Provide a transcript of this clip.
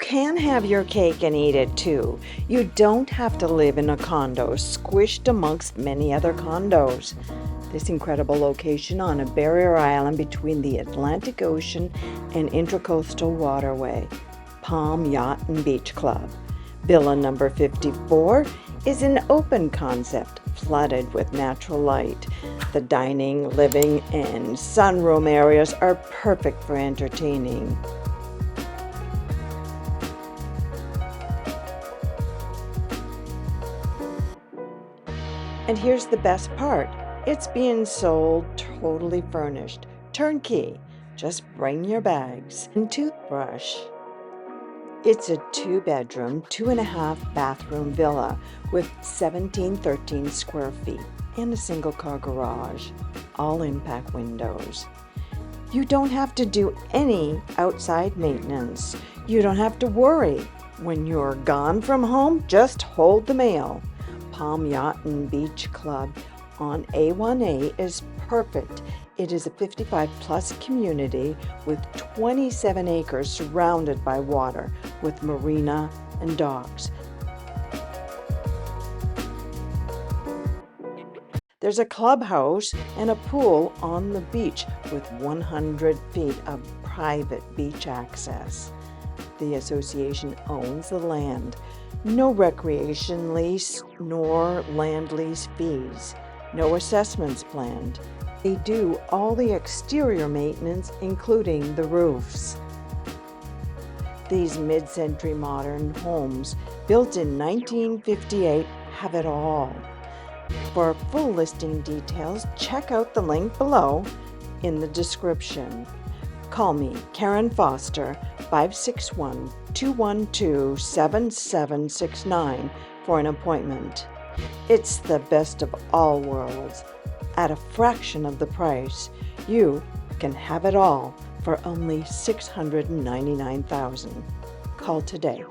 can have your cake and eat it too. You don't have to live in a condo squished amongst many other condos. This incredible location on a barrier island between the Atlantic Ocean and Intracoastal Waterway, Palm Yacht and Beach Club. Villa number 54 is an open concept flooded with natural light. The dining, living, and sunroom areas are perfect for entertaining. And here's the best part. It's being sold totally furnished, turnkey. Just bring your bags and toothbrush. It's a 2-bedroom, 2.5-bathroom villa with 1713 square feet and a single-car garage, all impact windows. You don't have to do any outside maintenance. You don't have to worry. When you're gone from home, just hold the mail. Palm Yacht and Beach Club on A1A is perfect. It is a 55-plus community with 27 acres surrounded by water with marina and docks. There's a clubhouse and a pool on the beach with 100 feet of private beach access. The association owns the land. No recreation lease nor land lease fees. No assessments planned. They do all the exterior maintenance, including the roofs. These mid-century modern homes, built in 1958, have it all. For full listing details, check out the link below in the description. Call me, Karen Foster, 561-212-7769 for an appointment. It's the best of all worlds. At a fraction of the price, you can have it all for only $699,000. Call today.